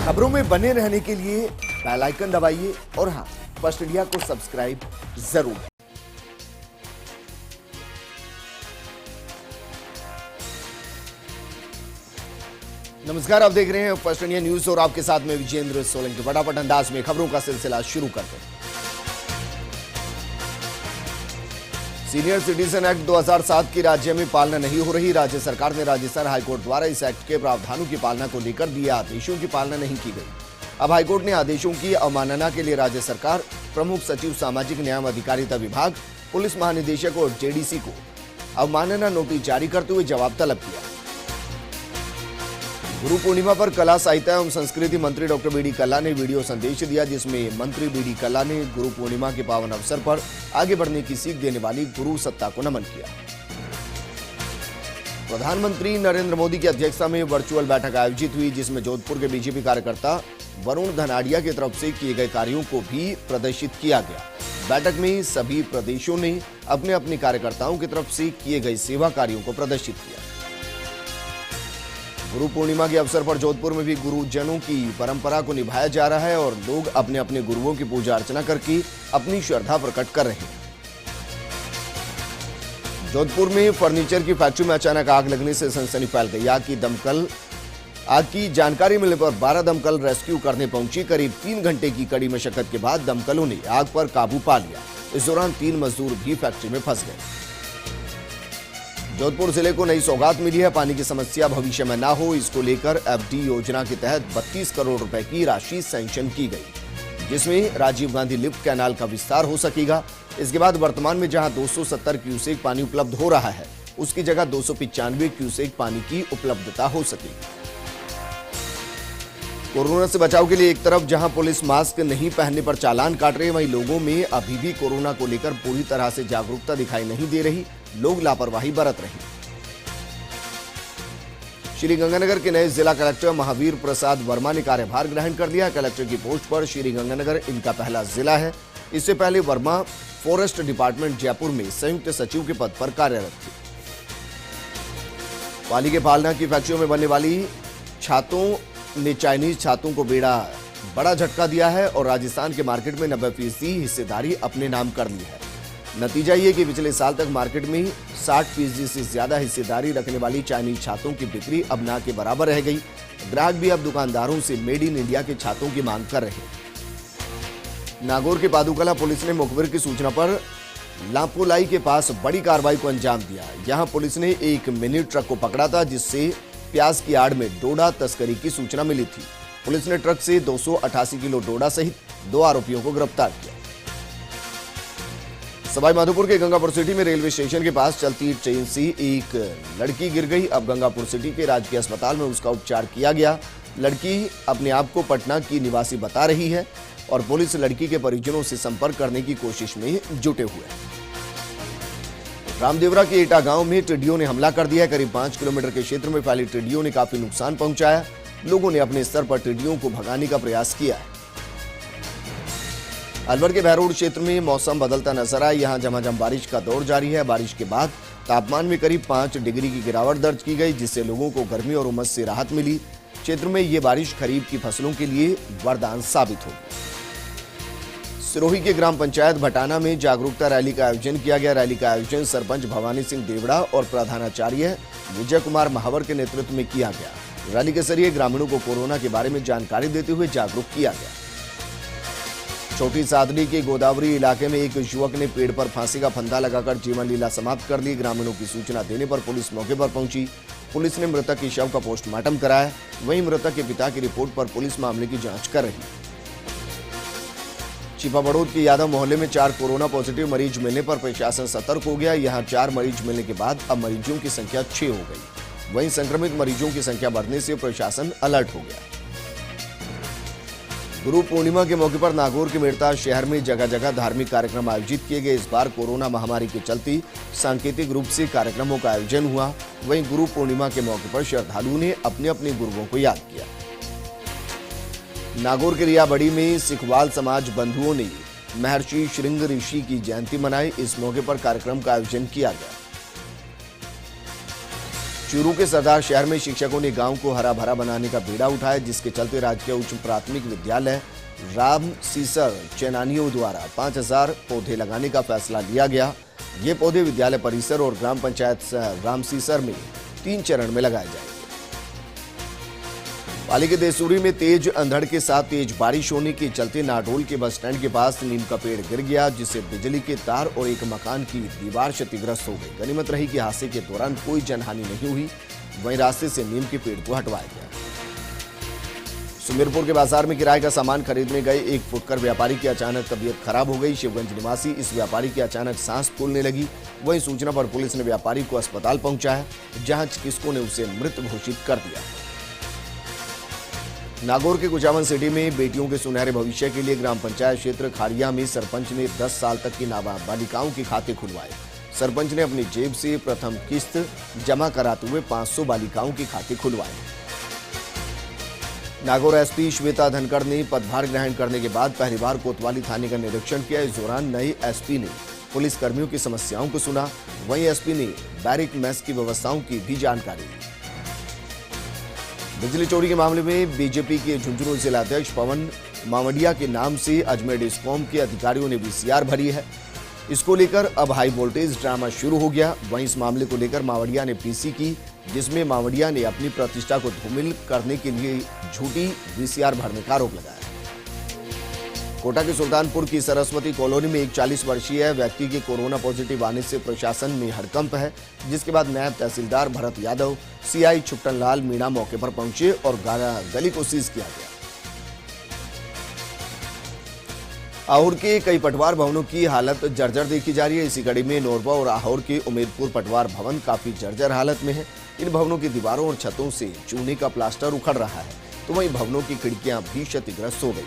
खबरों में बने रहने के लिए बेल आइकन दबाइए और हाँ, फर्स्ट इंडिया को सब्सक्राइब जरूर। नमस्कार, आप देख रहे हैं फर्स्ट इंडिया न्यूज और आपके साथ में विजेंद्र सोलंकी। फटाफट अंदाज में खबरों का सिलसिला शुरू करते हैं। सीनियर सिटीजन एक्ट 2007 की राज्य में पालना नहीं हो रही। राज्य सरकार ने राजस्थान हाईकोर्ट द्वारा इस एक्ट के प्रावधानों की पालना को लेकर दिए आदेशों की पालना नहीं की गई। अब हाईकोर्ट ने आदेशों की अवमानना के लिए राज्य सरकार, प्रमुख सचिव सामाजिक न्याय अधिकारिता विभाग, पुलिस महानिदेशक और जेडीसी को अवमानना नोटिस जारी करते हुए जवाब तलब किया। गुरु पूर्णिमा पर कला साहित्य एवं संस्कृति मंत्री डॉक्टर बी डी कल्ला ने वीडियो संदेश दिया, जिसमें मंत्री बी डी कल्ला ने गुरु पूर्णिमा के पावन अवसर पर आगे बढ़ने की सीख देने वाली गुरु सत्ता को नमन किया। प्रधानमंत्री नरेंद्र मोदी की अध्यक्षता में वर्चुअल बैठक आयोजित हुई, जिसमें जोधपुर के बीजेपी कार्यकर्ता वरुण धनाड़िया की तरफ से किए गए कार्यों को भी प्रदर्शित किया गया। बैठक में सभी प्रदेशों ने अपने अपने कार्यकर्ताओं की तरफ से किए गए सेवा कार्यों को प्रदर्शित किया। गुरु पूर्णिमा के अवसर पर जोधपुर में भी गुरुजनों की परंपरा को निभाया जा रहा है और लोग अपने अपने गुरुओं की पूजा अर्चना करके अपनी श्रद्धा प्रकट कर रहे हैं। जोधपुर में फर्नीचर की फैक्ट्री में अचानक आग लगने से सनसनी फैल गई। आग की जानकारी मिलने पर 12 दमकल रेस्क्यू करने पहुंची। करीब 3 घंटे की कड़ी मशक्कत के बाद दमकलों ने आग पर काबू पा लिया। इस दौरान 3 मजदूर भी फैक्ट्री में फंस गए। जोधपुर जिले को नई सौगात मिली है। पानी की समस्या भविष्य में ना हो, इसको लेकर एफडी योजना के तहत 32 करोड़ रुपए की राशि सैंक्शन की गई, जिसमें राजीव गांधी लिफ्ट कैनाल का विस्तार हो सकेगा। इसके बाद वर्तमान में जहां 270 क्यूसेक पानी उपलब्ध हो रहा है, उसकी जगह 295 क्यूसेक पानी की उपलब्धता हो सकेगी। कोरोना से बचाव के लिए एक तरफ जहां पुलिस मास्क नहीं पहनने पर चालान काट रही है, वहीं लोगों में अभी भी कोरोना को लेकर पूरी तरह से जागरूकता दिखाई नहीं दे रही। लोग लापरवाही बरत रहे हैं। श्रीगंगानगर के नए जिला कलेक्टर महावीर प्रसाद वर्मा ने कार्यभार ग्रहण कर लिया। कलेक्टर की पोस्ट पर श्रीगंगानगर इनका पहला जिला है। इससे पहले वर्मा फॉरेस्ट डिपार्टमेंट जयपुर में संयुक्त सचिव के पद पर कार्यरत थे। पाली के फालना की फैक्ट्रियों में बनने वाली छातों ने चाइनीज छातों को बड़ा झटका दिया है और राजस्थान के मार्केट में 90% हिस्सेदारी अपने नाम कर ली है। नतीजा ये कि पिछले साल तक मार्केट में 60% से ज्यादा हिस्सेदारी रखने वाली चाइनीज छातों की बिक्री अब ना के बराबर रह गई। ग्राहक भी अब दुकानदारों से मेड इन इंडिया के छातों की मांग कर रहे हैं। नागौर के पादुकला पुलिस ने मुखबिर की सूचना पर लापोलाई के पास बड़ी कार्रवाई को अंजाम दिया। यहां पुलिस ने एक मिनी ट्रक को पकड़ा था, जिससे प्याज की आड़ में डोडा तस्करी की सूचना मिली थी। पुलिस ने ट्रक से 288 किलो डोडा सहित 2 आरोपियों को गिरफ्तार किया। सवाई माधोपुर के गंगापुर सिटी में रेलवे स्टेशन के पास चलती ट्रेन से एक लड़की गिर गई। अब गंगापुर सिटी के राजकीय अस्पताल में उसका उपचार किया गया। लड़की अपने आप को पटना की निवासी बता रही है और पुलिस लड़की के परिजनों से संपर्क करने की कोशिश में जुटे हुए हैं। रामदेवरा के एटा गांव में टिड्डियों ने हमला कर दिया। करीब 5 किलोमीटर के क्षेत्र में फैली टिड्डियों ने काफी नुकसान पहुंचाया। लोगों ने अपने स्तर पर टिड्डियों को भगाने का प्रयास किया है। अलवर के बहरोड क्षेत्र में मौसम बदलता नजर आया। यहां झमाझम बारिश का दौर जारी है। बारिश के बाद तापमान में करीब 5 डिग्री की गिरावट दर्ज की गई, जिससे लोगों को गर्मी और उमस से राहत मिली। क्षेत्र में ये बारिश खरीफ की फसलों के लिए वरदान साबित होगी। सिरोही के ग्राम पंचायत भटाना में जागरूकता रैली का आयोजन किया गया। रैली का आयोजन सरपंच भवानी सिंह देवड़ा और प्रधानाचार्य विजय कुमार महावर के नेतृत्व में किया गया। रैली के जरिए ग्रामीणों को कोरोना के बारे में जानकारी देते हुए जागरूक किया गया। छोटी सादड़ी के गोदावरी इलाके में एक युवक ने पेड़ पर फांसी का फंदा लगाकर जीवन लीला समाप्त कर ली। ग्रामीणों की सूचना देने पर पुलिस मौके पर पहुंची। पुलिस ने मृतक के शव का पोस्टमार्टम कराया। वहीं मृतक के पिता की रिपोर्ट पर पुलिस मामले की जांच कर रही है। छिपाबड़ौद के यादव मोहल्ले में 4 कोरोना पॉजिटिव मरीज मिलने पर प्रशासन सतर्क हो गया। यहां 4 मरीज मिलने के बाद अब मरीजों की संख्या 6 हो गई। वहीं संक्रमित मरीजों की संख्या बढ़ने से प्रशासन अलर्ट हो गया। गुरु पूर्णिमा के मौके पर नागौर के मेड़ता शहर में जगह जगह धार्मिक कार्यक्रम आयोजित किए गए। इस बार कोरोना महामारी के चलते सांकेतिक रूप से कार्यक्रमों का आयोजन हुआ। वहीं गुरु पूर्णिमा के मौके पर श्रद्धालुओं ने अपने अपने गुरुओं को याद किया। नागौर के रियाबड़ी में सिखवाल समाज बंधुओं ने महर्षि श्रृंग ऋषि की जयंती मनाई। इस मौके पर कार्यक्रम का आयोजन किया गया। चूरू के सरदार शहर में शिक्षकों ने गांव को हरा भरा बनाने का बीड़ा उठाया, जिसके चलते राजकीय उच्च प्राथमिक विद्यालय राम सीसर चैनानियों द्वारा 5000 पौधे लगाने का फैसला लिया गया। ये पौधे विद्यालय परिसर और ग्राम पंचायत राम सीसर में 3 चरण में लगाए जाएंगे। पाली के देसूरी में तेज अंधड़ के साथ तेज बारिश होने के चलते नाडोल के बस स्टैंड के पास नीम का पेड़ गिर गया, जिससे बिजली के तार और एक मकान की दीवार क्षतिग्रस्त हो गई। गनीमत रही कि हादसे के दौरान कोई जनहानि नहीं हुई। वहीं रास्ते से नीम के पेड़ को हटवाया गया। सुमेरपुर के बाजार में किराए का सामान खरीदने गए एक फुटकर व्यापारी की अचानक तबीयत खराब हो गई। शिवगंज निवासी इस व्यापारी की अचानक सांस फूलने लगी। वहीं सूचना पर पुलिस ने व्यापारी को अस्पताल पहुंचाया, जहां चिकित्सकों ने उसे मृत घोषित कर दिया। नागौर के कुचामन सिटी में बेटियों के सुनहरे भविष्य के लिए ग्राम पंचायत क्षेत्र खारिया में सरपंच ने 10 साल तक की नाबालिकाओं के खाते खुलवाए। सरपंच ने अपनी जेब से प्रथम किस्त जमा कराते हुए 500 बालिकाओं के खाते खुलवाए। नागौर एसपी श्वेता धनखड़ ने पदभार ग्रहण करने के बाद पहली बार कोतवाली थाने का निरीक्षण किया। इस दौरान नए एसपी ने पुलिस कर्मियों की समस्याओं को सुना। वहीं एसपी ने बैरिक मेस की व्यवस्थाओं की भी जानकारी दी। बिजली चोरी के मामले में बीजेपी के झुंझुनू जिलाध्यक्ष पवन मावड़िया के नाम से अजमेर डिस्कॉम के अधिकारियों ने वीसीआर भरी है। इसको लेकर अब हाई वोल्टेज ड्रामा शुरू हो गया। वहीं इस मामले को लेकर मावड़िया ने पीसी की, जिसमें मावड़िया ने अपनी प्रतिष्ठा को धूमिल करने के लिए झूठी वीसीआर भरने का आरोप लगाया। कोटा के सुल्तानपुर की सरस्वती कॉलोनी में एक 40 वर्षीय व्यक्ति के कोरोना पॉजिटिव आने से प्रशासन में हड़कंप है, जिसके बाद नायब तहसीलदार भरत यादव, सीआई छुट्टन लाल मीणा मौके पर पहुंचे और गली को सीज किया गया। आहोर के कई पटवार भवनों की हालत जर्जर देखी जा रही है। इसी कड़ी में नोरबा और आहोर के उमेदपुर पटवार भवन काफी जर्जर हालत में है। इन भवनों की दीवारों और छतों से चूने का प्लास्टर उखड़ रहा है, तो वहीं भवनों की खिड़कियां भी क्षतिग्रस्त हो गई।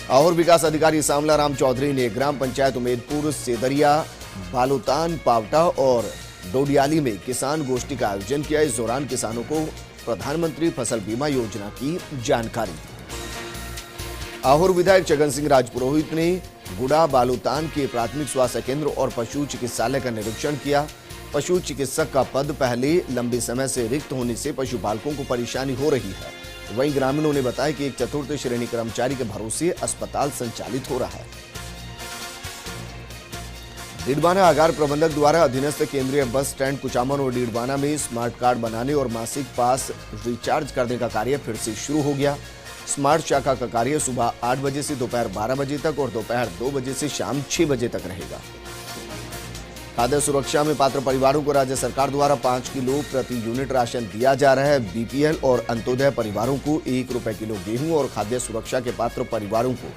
आहोर विकास अधिकारी सामला राम चौधरी ने ग्राम पंचायत उमेदपुर सेदरिया, बालूतान, पावटा और डोडियाली में किसान गोष्ठी का आयोजन किया। इस दौरान किसानों को प्रधानमंत्री फसल बीमा योजना की जानकारी दी। आहोर विधायक जगन सिंह राजपुरोहित ने गुड़ा बालूतान के प्राथमिक स्वास्थ्य केंद्र और पशु चिकित्सालय का निरीक्षण किया। पशु चिकित्सक का पद पहले लंबे समय से रिक्त होने से पशुपालकों को परेशानी हो रही है। वहीं ग्रामीणों ने बताया कि एक चतुर्थ श्रेणी कर्मचारी के भरोसे अस्पताल संचालित हो रहा है। डीडवाना आगार प्रबंधक द्वारा अधीनस्थ केंद्रीय बस स्टैंड कुचामन और डीडवाना में स्मार्ट कार्ड बनाने और मासिक पास रिचार्ज करने का कार्य फिर से शुरू हो गया। स्मार्ट शाखा का कार्य सुबह 8 बजे से दोपहर 12 बजे तक और दोपहर 2 बजे से शाम 6 बजे तक रहेगा। खाद्य सुरक्षा में पात्र परिवारों को राज्य सरकार द्वारा 5 किलो प्रति यूनिट राशन दिया जा रहा है। बीपीएल और अंत्योदय परिवारों को 1 रुपए किलो गेहूं और खाद्य सुरक्षा के पात्र परिवारों को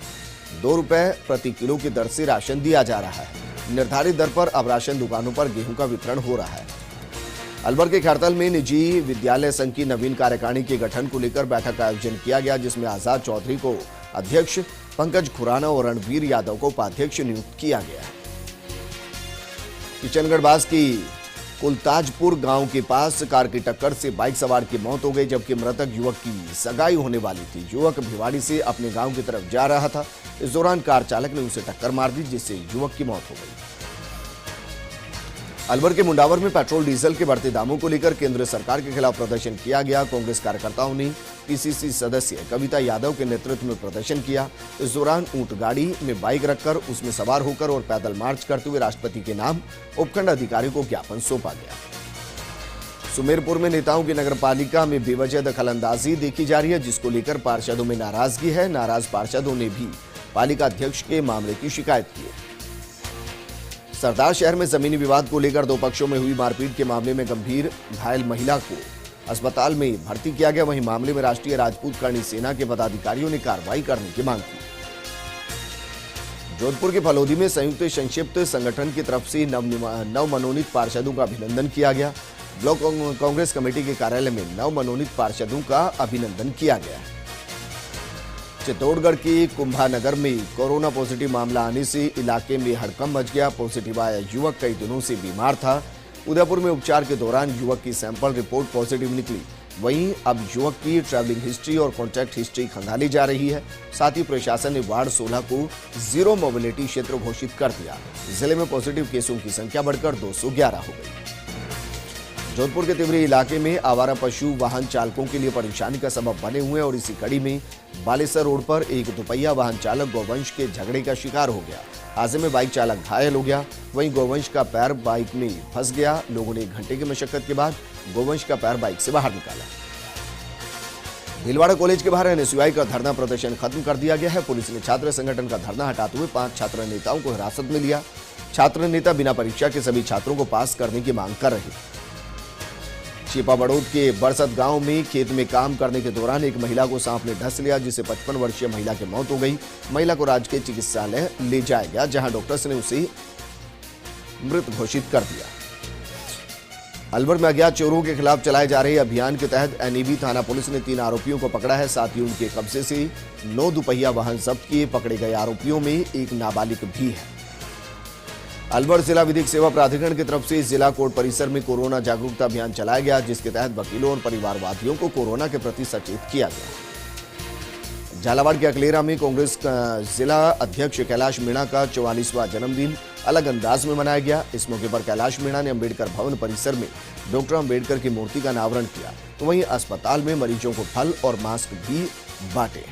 2 रुपए प्रति किलो की दर से राशन दिया जा रहा है। निर्धारित दर पर अब राशन दुकानों पर गेहूं का वितरण हो रहा है। अलवर के खैरतल में निजी विद्यालय संघ की नवीन कार्यकारिणी के गठन को लेकर बैठक का आयोजन किया गया, जिसमें आजाद चौधरी को अध्यक्ष, पंकज खुराना और रणवीर यादव को उपाध्यक्ष नियुक्त किया गया है। किशनगढ़ बास की कुलताजपुर गांव के पास कार की टक्कर से बाइक सवार की मौत हो गई, जबकि मृतक युवक की सगाई होने वाली थी। युवक भिवाड़ी से अपने गांव की तरफ जा रहा था। इस दौरान कार चालक ने उसे टक्कर मार दी, जिससे युवक की मौत हो गई। अलवर के मुंडावर में पेट्रोल डीजल के बढ़ते दामों को लेकर केंद्र सरकार के खिलाफ प्रदर्शन किया गया। कांग्रेस कार्यकर्ताओं ने पीसीसी सदस्य कविता यादव के नेतृत्व में प्रदर्शन किया। इस दौरान ऊंट गाड़ी में बाइक रखकर उसमें सवार होकर और पैदल मार्च करते हुए राष्ट्रपति के नाम उपखंड अधिकारी को ज्ञापन सौंपा गया। सुमेरपुर में नेताओं की नगरपालिका में बेवजह दखलंदाजी देखी जा रही है, जिसको लेकर पार्षदों में नाराजगी है। नाराज पार्षदों ने भी पालिका अध्यक्ष के मामले की शिकायत की है। सरदार शहर में जमीनी विवाद को लेकर 2 पक्षों में हुई मारपीट के मामले में गंभीर घायल महिला को अस्पताल में भर्ती किया गया। वहीं मामले में राष्ट्रीय राजपूत करणी सेना के पदाधिकारियों ने कार्रवाई करने की मांग की। जोधपुर के फलोदी में संयुक्त संक्षिप्त संगठन की तरफ से नव मनोनीत पार्षदों का अभिनंदन किया गया। ब्लॉक कांग्रेस कमेटी के कार्यालय में नव मनोनीत पार्षदों का अभिनंदन किया गया। चित्तौड़गढ़ के कुंभानगर में कोरोना पॉजिटिव मामला आने से इलाके में हड़कंप मच गया। पॉजिटिव आया युवक कई दिनों से बीमार था। उदयपुर में उपचार के दौरान युवक की सैंपल रिपोर्ट पॉजिटिव निकली। वहीं अब युवक की ट्रैवलिंग हिस्ट्री और कॉन्टैक्ट हिस्ट्री खंगाली जा रही है। साथ ही प्रशासन ने वार्ड 16 को जीरो मोबिलिटी क्षेत्र घोषित कर दिया। जिले में पॉजिटिव केसों की संख्या बढ़कर 211 हो गई। जोधपुर के तिवरी इलाके में आवारा पशु वाहन चालकों के लिए परेशानी का सबब बने हुए हैं और इसी कड़ी में बालेसर रोड पर एक दुपहिया वाहन चालक गौवंश के झगड़े का शिकार हो गया। हादसे में बाइक चालक घायल हो गया, वहीं गौवंश का पैर बाइक में फंस गया। लोगों ने 1 घंटे की मशक्कत के बाद गौवंश का पैर बाइक से बाहर निकाला। भीलवाड़ा कॉलेज के बाहर एनएसयूआई का धरना प्रदर्शन खत्म कर दिया गया है। पुलिस ने छात्र संगठन का धरना हटाते हुए 5 छात्र नेताओं को हिरासत में लिया। छात्र नेता बिना परीक्षा के सभी छात्रों को पास करने की मांग कर रहे। छिपा बड़ौद के बरसत गांव में खेत में काम करने के दौरान एक महिला को सांप ने डस लिया, जिससे 55 वर्षीय महिला की मौत हो गई। महिला को राजकीय चिकित्सालय ले जाया गया, जहां डॉक्टर्स ने उसे मृत घोषित कर दिया। अलवर में अज्ञात चोरों के खिलाफ चलाए जा रहे अभियान के तहत एनईबी थाना पुलिस ने 3 आरोपियों को पकड़ा है। साथ ही उनके कब्जे से 9 दुपहिया वाहन जब्त किए। पकड़े गए आरोपियों में एक नाबालिग भी है। अलवर जिला विधिक सेवा प्राधिकरण की तरफ से जिला कोर्ट परिसर में कोरोना जागरूकता अभियान चलाया गया, जिसके तहत वकीलों और परिवारवादियों को कोरोना के प्रति सचेत किया गया। झालावाड़ के अकलेरा में कांग्रेस जिला अध्यक्ष कैलाश मीणा का 44वां जन्मदिन अलग अंदाज में मनाया गया। इस मौके पर कैलाश मीणा ने अंबेडकर भवन परिसर में डॉक्टर अंबेडकर की मूर्ति का अनावरण किया, तो वहीं अस्पताल में मरीजों को फल और मास्क भी बांटे।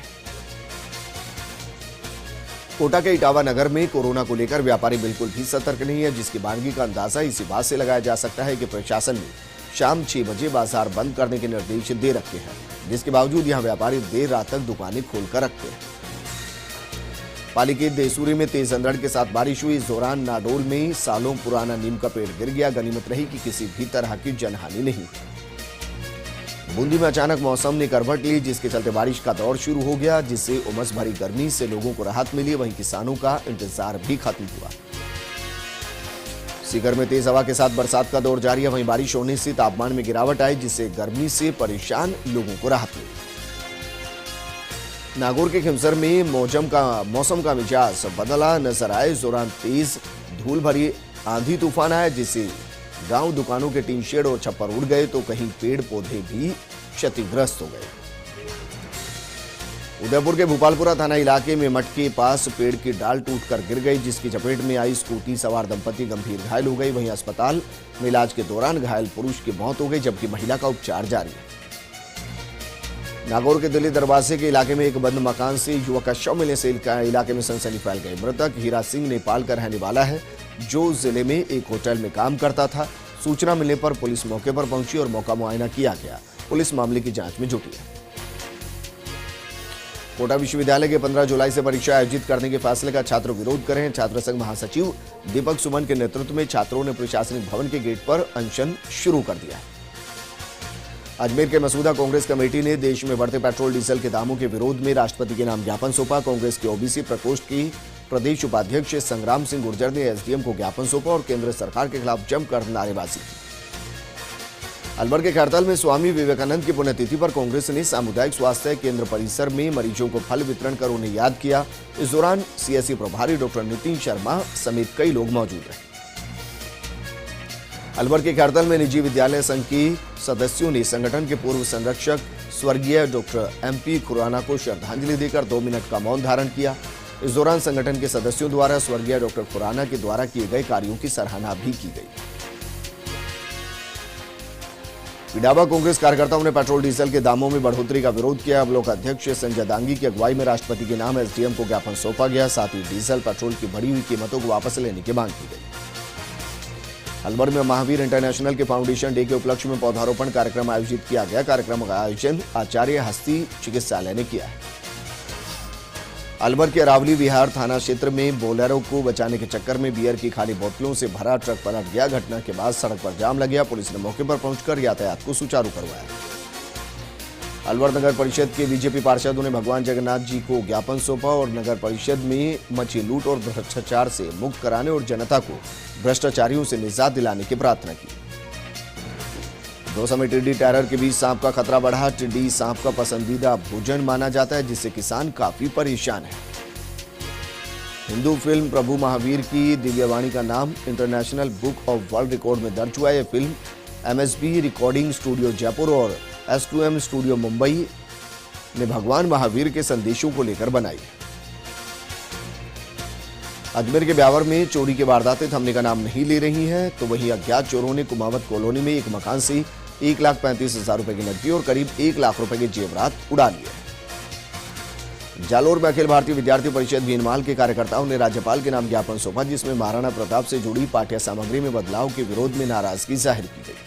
कोटा के इटावा नगर में कोरोना को लेकर व्यापारी बिल्कुल भी सतर्क नहीं है, जिसकी बानगी का अंदाजा इसी बात से लगाया जा सकता है कि प्रशासन ने शाम 6 बजे बाजार बंद करने के निर्देश दे रखे हैं, जिसके बावजूद यहां व्यापारी देर रात तक दुकानें खोलकर रखते हैं। पाली के देसूरी में तेज अंधड़ के साथ बारिश हुई। इस दौरान नाडोल में सालों पुराना नीम का पेड़ गिर गया। गनीमत रही कि किसी भी तरह की जनहानि नहीं। बूंदी में अचानक मौसम ने करवट ली, जिसके चलते बारिश का दौर शुरू हो गया, जिससे उमस भरी गर्मी से लोगों को राहत मिली। वहीं किसानों का इंतजार भी खत्म हुआ। सीकर में तेज हवा के साथ बरसात का दौर जारी है। वहीं बारिश होने से तापमान में गिरावट आई, जिससे गर्मी से परेशान लोगों को राहत मिली। नागौर के खिमसर में मौसम का मिजाज बदला नजर आए। इस दौरान तेज धूल भरी आंधी तूफान आया, जिससे गांव दुकानों के टीन शेड और छप्पर उड़ गए, तो कहीं पेड़ पौधे भी क्षतिग्रस्त हो गए। उदयपुर के भोपालपुरा थाना इलाके में मठ के पास पेड़ की डाल टूटकर गिर गई, जिसकी चपेट में आई स्कूटी सवार दंपति गंभीर घायल हो गई। वहीं अस्पताल में इलाज के दौरान घायल पुरुष की मौत हो गई, जबकि महिला का उपचार जारी है। नागौर के दिल्ली दरवाजे के इलाके में एक बंद मकान से युवक का शव मिलने से इलाके में सनसनी फैल गई। मृतक हीरा सिंह नेपाल का रहने वाला है, जो जिले में एक होटल में काम करता था। सूचना मिलने पर पुलिस मौके पर पहुंची और मौका मुआयना किया गया। पुलिस मामले की जांच में जुटी है। कोटा विश्वविद्यालय के 15 जुलाई से परीक्षा आयोजित करने के फैसले का छात्र विरोध कर रहे हैं। छात्र संघ महासचिव दीपक सुमन के नेतृत्व में छात्रों ने प्रशासनिक भवन के गेट पर अनशन शुरू कर दिया है। अजमेर के मसूदा कांग्रेस कमेटी ने देश में बढ़ते पेट्रोल डीजल के दामों के विरोध में राष्ट्रपति के नाम ज्ञापन सौंपा। कांग्रेस के ओबीसी प्रकोष्ठ की प्रदेश उपाध्यक्ष संग्राम सिंह गुर्जर ने एसडीएम को ज्ञापन सौंपा और केंद्र सरकार के खिलाफ जमकर नारेबाजी की। अलवर के खैरताल में स्वामी विवेकानंद की पुण्यतिथि पर कांग्रेस ने सामुदायिक स्वास्थ्य केंद्र परिसर में मरीजों को फल वितरण कर उन्हें याद किया। इस दौरान सीएससी प्रभारी डॉक्टर नितिन शर्मा समेत कई लोग मौजूद रहे। अलवर के खैरताल में निजी विद्यालय संघ की सदस्यों ने संगठन के पूर्व संरक्षक स्वर्गीय डॉक्टर एमपी खुराना को श्रद्धांजलि देकर 2 मिनट का मौन धारण किया। इस दौरान संगठन के सदस्यों द्वारा स्वर्गीय डॉक्टर खुराना के द्वारा किए गए कार्यों की सराहना भी की गई। विडावा कांग्रेस कार्यकर्ताओं ने पेट्रोल डीजल के दामों में बढ़ोतरी का विरोध किया। ब्लॉक अध्यक्ष संजय दांगी की अगुवाई में राष्ट्रपति के नाम एसडीएम को ज्ञापन सौंपा गया। साथ ही डीजल पेट्रोल की बढ़ी हुई कीमतों को वापस लेने की मांग की गई। अलवर में महावीर इंटरनेशनल के फाउंडेशन डे के उपलक्ष्य में पौधारोपण कार्यक्रम आयोजित किया गया। कार्यक्रम का आयोजन आचार्य हस्ती चिकित्सालय ने किया है। अलवर के अरावली विहार थाना क्षेत्र में बोलेरो को बचाने के चक्कर में बियर की खाली बोतलों से भरा ट्रक पलट गया। घटना के बाद सड़क पर जाम लग गया। पुलिस ने मौके पर पहुंचकर यातायात को सुचारू करवाया। अलवर नगर परिषद के बीजेपी पार्षदों ने भगवान जगन्नाथ जी को ज्ञापन सौंपा और नगर परिषद में मची लूट और भ्रष्टाचार से मुक्त कराने और जनता को भ्रष्टाचारियों से निजात दिलाने की प्रार्थना की। दौसा में टिड्डी टेरर के बीच सांप का खतरा बढ़ा। टिड्डी सांप का पसंदीदा भोजन माना जाता है, जिससे किसान काफी परेशान है। हिंदू फिल्म प्रभु महावीर की दिव्यवाणी का नाम international book of world record में दर्ज हुआ है। Film MSB recording studio Jaipur और S2M स्टूडियो मुंबई ने भगवान महावीर के संदेशों को लेकर बनाई है। अजमेर के ब्यावर में चोरी की वारदातें थमने का नाम नहीं ले रही हैं, तो वहीं अज्ञात चोरों ने कुमावत कॉलोनी में एक मकान से 1,35,000 रुपए की नकदी और करीब 1 लाख रुपए के जेवरात उड़ा लिए। जालोर में अखिल भारतीय विद्यार्थी परिषद भीनमाल के कार्यकर्ताओं ने राज्यपाल के नाम ज्ञापन सौंपा, जिसमें महाराणा प्रताप से जुड़ी पाठ्य सामग्री में बदलाव के विरोध में नाराजगी जाहिर की गई।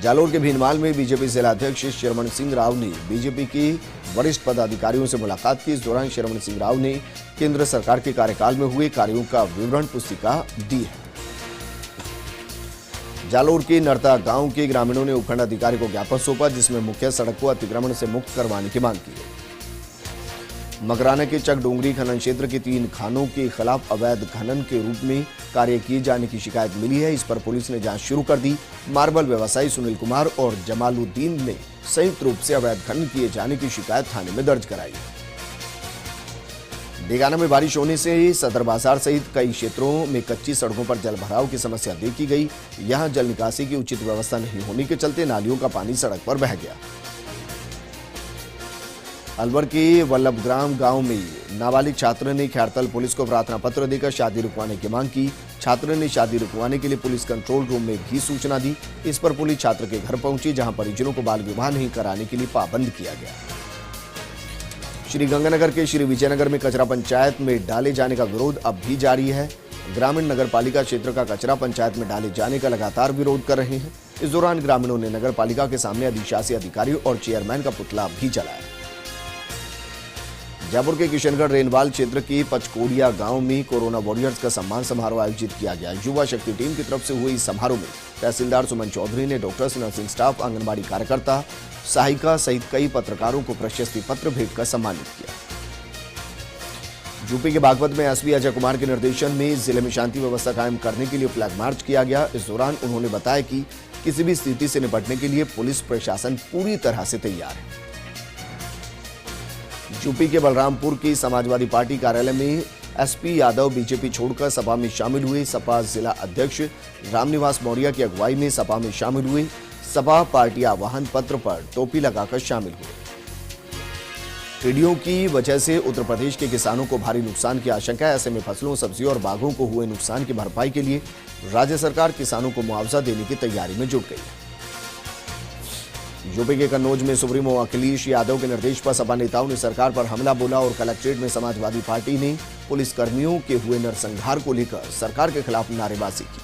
जालोर के भीनमाल में बीजेपी जिला अध्यक्ष श्रवण सिंह राव ने बीजेपी के वरिष्ठ पदाधिकारियों से मुलाकात की। इस दौरान श्रवण सिंह राव ने केंद्र सरकार के कार्यकाल में हुए कार्यों का विवरण पुस्तिका दी है। जालोर के नरता गांव के ग्रामीणों ने उपखंड अधिकारी को ज्ञापन सौंपा, जिसमें मुख्य सड़क को अतिक्रमण से मुक्त करवाने की मांग की गई। मकराना के चक डोंगरी खनन क्षेत्र के 3 खानों के खिलाफ अवैध खनन के रूप में कार्य किए जाने की शिकायत मिली है। इस पर पुलिस ने जांच शुरू कर दी। मार्बल व्यवसायी सुनील कुमार और जमालुद्दीन ने संयुक्त रूप से अवैध खनन किए जाने की शिकायत थाने में दर्ज कराई। डेगाना में बारिश होने से सदर बाजार सहित कई क्षेत्रों में कच्ची सड़कों पर जल भराव की समस्या देखी गई। यहां जल निकासी की उचित व्यवस्था नहीं होने के चलते नालियों का पानी सड़क पर बह गया। अलवर के वल्लभग्राम गांव में नाबालिग छात्र ने खैरतल पुलिस को प्रार्थना पत्र देकर शादी रुकवाने की मांग की। छात्र ने शादी रुकवाने के लिए पुलिस कंट्रोल रूम में भी सूचना दी। इस पर पुलिस छात्र के घर पहुंची, जहां परिजनों को बाल विवाह नहीं कराने के लिए पाबंद किया गया। श्री गंगानगर के श्री विजयनगर में कचरा पंचायत में डाले जाने का विरोध अब भी जारी है। ग्रामीण नगर पालिका क्षेत्र का कचरा पंचायत में डाले जाने का लगातार विरोध कर रहे हैं। इस दौरान ग्रामीणों ने नगर पालिका के सामने अधिशासी अधिकारी और चेयरमैन का पुतला भी जलाया। जयपुर के किशनगढ़ रेनवाल क्षेत्र के पचकोड़िया गांव में कोरोना वॉरियर्स का सम्मान समारोह आयोजित किया गया। युवा शक्ति टीम की तरफ से हुए इस समारोह में तहसीलदार सुमन चौधरी ने डॉक्टर्स, नर्सिंग स्टाफ, आंगनबाड़ी कार्यकर्ता, सहायिका सहित कई पत्रकारों को प्रशस्ति पत्र भेंट कर सम्मानित किया। यूपी के बागपत में एसपी अजय कुमार के निर्देशन में जिले में शांति व्यवस्था कायम करने के लिए फ्लैग मार्च किया गया। इस दौरान उन्होंने बताया कि किसी भी स्थिति से निपटने के लिए पुलिस प्रशासन पूरी तरह से तैयार है। यूपी के बलरामपुर की समाजवादी पार्टी कार्यालय में एसपी यादव बीजेपी छोड़कर सपा में शामिल हुए। सपा जिला अध्यक्ष रामनिवास मौर्य की अगुवाई में सपा में शामिल हुए। सपा पार्टी आह्वान पत्र पर टोपी लगाकर शामिल हुए। टिड्डियों की वजह से उत्तर प्रदेश के किसानों को भारी नुकसान की आशंका है। ऐसे में फसलों, सब्जियों और बागों को हुए नुकसान की भरपाई के लिए राज्य सरकार किसानों को मुआवजा देने की तैयारी में जुट गई है। यूपी के कन्नौज में सुप्रीमो अखिलेश यादव के निर्देश पर सपा नेताओं ने सरकार पर हमला बोला और कलेक्ट्रेट में समाजवादी पार्टी ने पुलिसकर्मियों के हुए नरसंहार को लेकर सरकार के खिलाफ नारेबाजी की।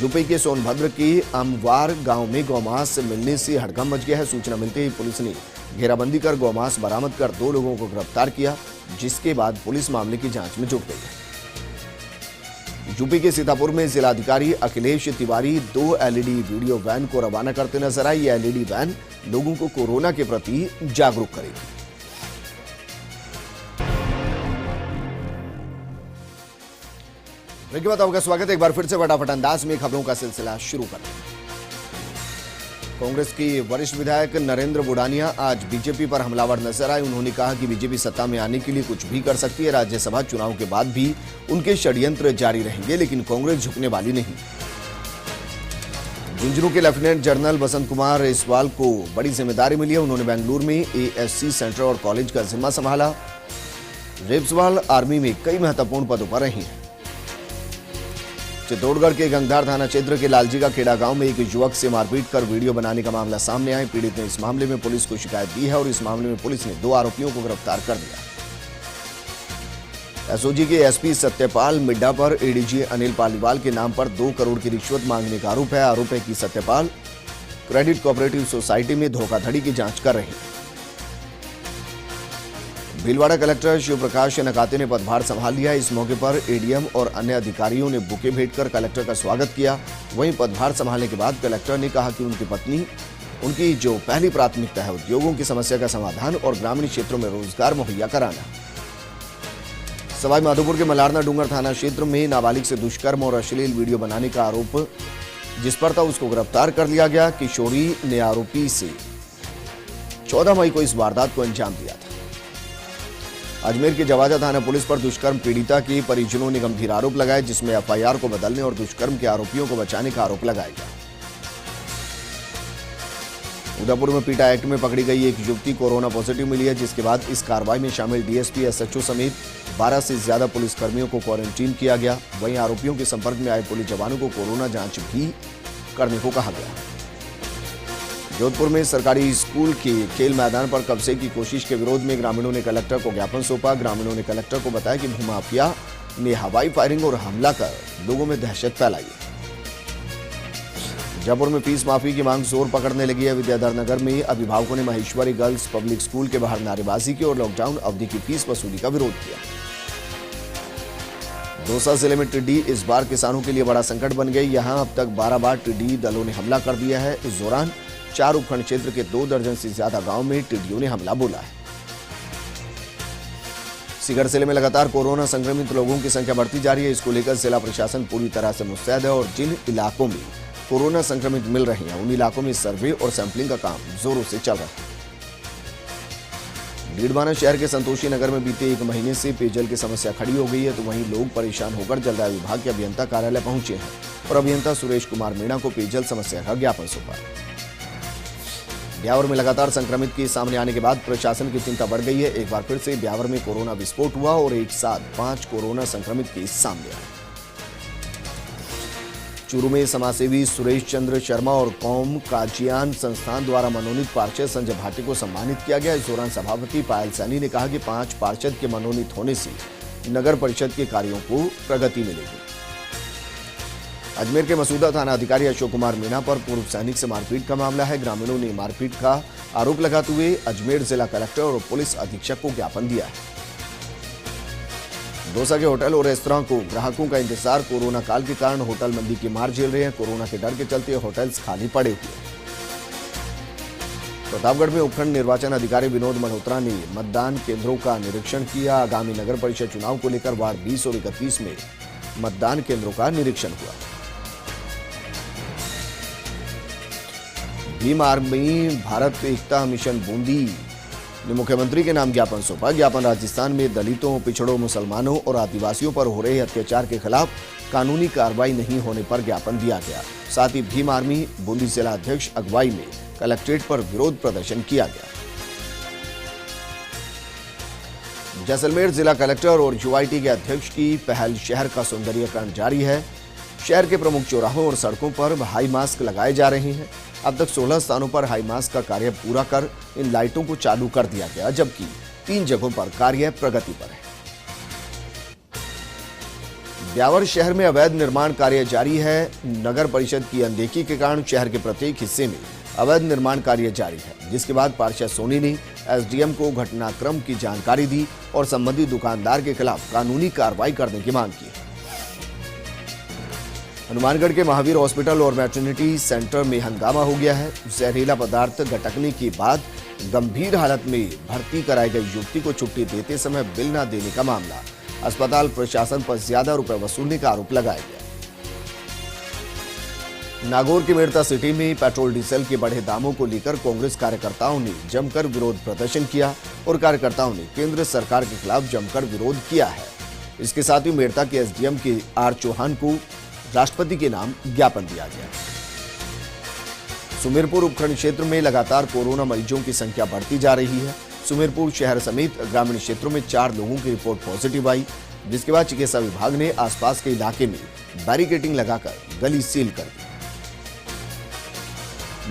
यूपी के सोनभद्र के अमवार गांव में गौमांस मिलने से हड़कंप मच गया है। सूचना मिलते ही पुलिस ने घेराबंदी कर गौमांस बरामद कर 2 लोगों को गिरफ्तार किया, जिसके बाद पुलिस मामले की जांच में जुट गई है। यूपी के सीतापुर में जिलाधिकारी Akhilesh Tiwari 2 LED video van को रवाना करते नजर आए। ये एलईडी वैन लोगों को कोरोना के प्रति जागरूक करेगी। ब्रेक के बाद आपका स्वागत है। एक बार फिर से फटाफट अंदाज में खबरों का सिलसिला शुरू करते हैं। कांग्रेस की वरिष्ठ विधायक नरेंद्र बुडानिया आज बीजेपी पर हमलावर नजर आए। उन्होंने कहा कि बीजेपी सत्ता में आने के लिए कुछ भी कर सकती है। राज्यसभा चुनाव के बाद भी उनके षड्यंत्र जारी रहेंगे, लेकिन कांग्रेस झुकने वाली नहीं। झुंझुनू के लेफ्टिनेंट जनरल बसंत कुमार इस्वाल को बड़ी जिम्मेदारी मिली है। उन्होंने बेंगलुरु में एएससी सेंटर और कॉलेज का जिम्मा संभाला। रेपसवाल आर्मी में कई महत्वपूर्ण पदों पर रहे हैं। चित्तौड़गढ़ के गंगधार थाना क्षेत्र के लालजी का खेड़ा गांव में एक युवक से मारपीट कर वीडियो बनाने का मामला सामने आया। पीड़ित ने इस मामले में पुलिस को शिकायत दी है और इस मामले में पुलिस ने 2 आरोपियों को गिरफ्तार कर लिया। एसओजी के एसपी सत्यपाल मिड्डा पर एडीजी अनिल पालीवाल के नाम पर 2 करोड़ की रिश्वत मांगने का आरोप है। आरोप है कि सत्यपाल क्रेडिट कोऑपरेटिव सोसाइटी में धोखाधड़ी की जांच कर रहे हैं। भीलवाड़ा कलेक्टर शिव प्रकाश नकाते ने पदभार संभाल लिया। इस मौके पर एडीएम और अन्य अधिकारियों ने बुके भेंटकर कलेक्टर का स्वागत किया। वहीं पदभार संभालने के बाद कलेक्टर ने कहा कि उनकी पत्नी उनकी जो पहली प्राथमिकता है उद्योगों की समस्या का समाधान और ग्रामीण क्षेत्रों में रोजगार मुहैया कराना। सवाई माधोपुर के मलारना डूंगर थाना क्षेत्र में नाबालिग से दुष्कर्म और अश्लील वीडियो बनाने का आरोप जिस पर था उसको गिरफ्तार कर लिया गया। किशोरी ने आरोपी से 14 मई को इस वारदात को अंजाम दिया था। अजमेर के जवाजा थाना पुलिस पर दुष्कर्म पीड़िता के परिजनों ने गंभीर आरोप लगाए, जिसमें एफआईआर को बदलने और दुष्कर्म के आरोपियों को बचाने का आरोप लगाया गया। उदयपुर में पीटा एक्ट में पकड़ी गई एक युवती कोरोना पॉजिटिव मिली है, जिसके बाद इस कार्रवाई में शामिल डीएसपी, एसएचओ समेत 12 से ज्यादा पुलिसकर्मियों को क्वारंटीन किया गया। वहीं आरोपियों के संपर्क में आए पुलिस जवानों को कोरोना जांच भी करने को कहा गया। जोधपुर में सरकारी स्कूल के खेल मैदान पर कब्जे की कोशिश के विरोध में ग्रामीणों ने कलेक्टर को ज्ञापन सौंपा। ग्रामीणों ने कलेक्टर को बताया कि भूमाफिया ने हवाई फायरिंग और हमला कर लोगों में दहशत फैलाई है। जयपुर में फीस माफी की मांग जोर पकड़ने लगी है। विद्याधर नगर में अभिभावकों ने महेश्वरी गर्ल्स पब्लिक स्कूल के बाहर नारेबाजी की और लॉकडाउन अवधि की फीस वसूली का विरोध किया। दौसा जिले में टिड्डी इस बार किसानों के लिए बड़ा संकट बन गई। यहां अब तक 12 बार टिड्डी दलों ने हमला कर दिया है। इस दौरान 4 उपखंड क्षेत्र के 2 दर्जन से ज्यादा गांव में टिड्डियों ने हमला बोला है। सीकर जिले में लगातार कोरोना संक्रमित लोगों की संख्या बढ़ती जा रही है। इसको लेकर जिला प्रशासन पूरी तरह से मुस्तैद है और जिन इलाकों में कोरोना संक्रमित मिल रहे हैं उन इलाकों में सर्वे और सैंपलिंग का काम जोरों से चल रहा है। डीडवाना शहर के संतोषी नगर में बीते 1 महीने से पेयजल की समस्या खड़ी हो गई है, तो वहीं लोग परेशान होकर जलदाय विभाग के अभियंता कार्यालय पहुंचे हैं और अभियंता सुरेश कुमार मीणा को पेयजल समस्या का ज्ञापन सौंपा। ब्यावर में लगातार संक्रमित के सामने आने के बाद प्रशासन की चिंता बढ़ गई है। एक बार फिर से ब्यावर में कोरोना विस्फोट हुआ और एक साथ 5 कोरोना संक्रमित केस सामने आए। चूरू में समाजसेवी सुरेश चंद्र शर्मा और कौम काजियान संस्थान द्वारा मनोनीत पार्षद संजय भाटी को सम्मानित किया गया। इस दौरान सभापति पायल सैनी ने कहा कि 5 पार्षद के मनोनीत होने से नगर परिषद के कार्यों को प्रगति मिलेगी। अजमेर के मसूदा थाना अधिकारी अशोक कुमार मीणा पर पूर्व सैनिक से मारपीट का मामला है। ग्रामीणों ने मारपीट का आरोप लगाते हुए अजमेर जिला कलेक्टर और पुलिस अधीक्षक को ज्ञापन दिया है। दौसा के होटल और रेस्तरां को ग्राहकों का इंतजार। कोरोना काल के कारण होटल मंदी की मार झेल रहे हैं। कोरोना के डर के चलते होटल्स खाली पड़े हुए। प्रतापगढ़ में उपखंड निर्वाचन अधिकारी विनोद मल्होत्रा ने मतदान केंद्रों का निरीक्षण किया। आगामी नगर परिषद चुनाव को लेकर वार्ड 20 और 31 में मतदान केंद्रों का निरीक्षण हुआ। भीम आर्मी भारत एकता मिशन बूंदी ने मुख्यमंत्री के नाम ज्ञापन सौंपा। ज्ञापन राजस्थान में दलितों, पिछड़ों, मुसलमानों और आदिवासियों पर हो रहे अत्याचार के खिलाफ कानूनी कार्रवाई नहीं होने पर ज्ञापन दिया गया। साथ ही भीम आर्मी बूंदी जिला अध्यक्ष अगुवाई में कलेक्ट्रेट पर विरोध प्रदर्शन किया गया। जैसलमेर जिला कलेक्टर और यूआईटी के अध्यक्ष की पहल शहर का सौंदर्यीकरण जारी है। शहर के प्रमुख चौराहों और सड़कों पर हाई मास्क लगाए जा रहे हैं। अब तक 16 स्थानों पर हाई मास्क का कार्य पूरा कर इन लाइटों को चालू कर दिया गया, जबकि 3 जगहों पर कार्य प्रगति पर है। ब्यावर शहर में अवैध निर्माण कार्य जारी है। नगर परिषद की अनदेखी के कारण शहर के प्रत्येक हिस्से में अवैध निर्माण कार्य जारी है, जिसके बाद पार्षद सोनी ने एसडीएम को घटनाक्रम की जानकारी दी और संबंधित दुकानदार के खिलाफ कानूनी कार्रवाई करने की मांग की। हनुमानगढ़ के महावीर हॉस्पिटल और मैटरनिटी सेंटर में हंगामा हो गया है। जहरीला पदार्थ गटकने के बाद गंभीर हालत में भर्ती कराई गई युवती को छुट्टी देते समय बिल न देने का मामला। अस्पताल प्रशासन पर ज्यादा रुपए वसूलने का आरोप लगाया गया। नागौर की मेड़ता सिटी में पेट्रोल डीजल के बढ़े दामों को लेकर कांग्रेस कार्यकर्ताओं ने जमकर विरोध प्रदर्शन किया और कार्यकर्ताओं ने केंद्र सरकार के खिलाफ जमकर विरोध किया है। इसके साथ ही मेड़ता के एसडीएम के आर चौहान को राष्ट्रपति के नाम ज्ञापन दिया गया। सुमेरपुर उपखंड क्षेत्र में लगातार कोरोना मरीजों की संख्या बढ़ती जा रही है। सुमेरपुर शहर समेत ग्रामीण क्षेत्रों में 4 लोगों की रिपोर्ट पॉजिटिव आई, जिसके बाद चिकित्सा विभाग ने आसपास के इलाके में बैरिकेडिंग लगाकर गली सील कर दी।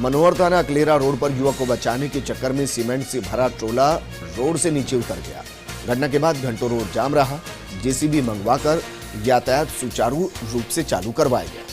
मनोहर थाना अकलेरा रोड पर युवक को बचाने के चक्कर में सीमेंट से भरा ट्रोला रोड से नीचे उतर गया। घटना के बाद घंटों रोड जाम रहा। जेसीबी मंगवाकर यातायात सुचारू रूप से चालू करवाया गया।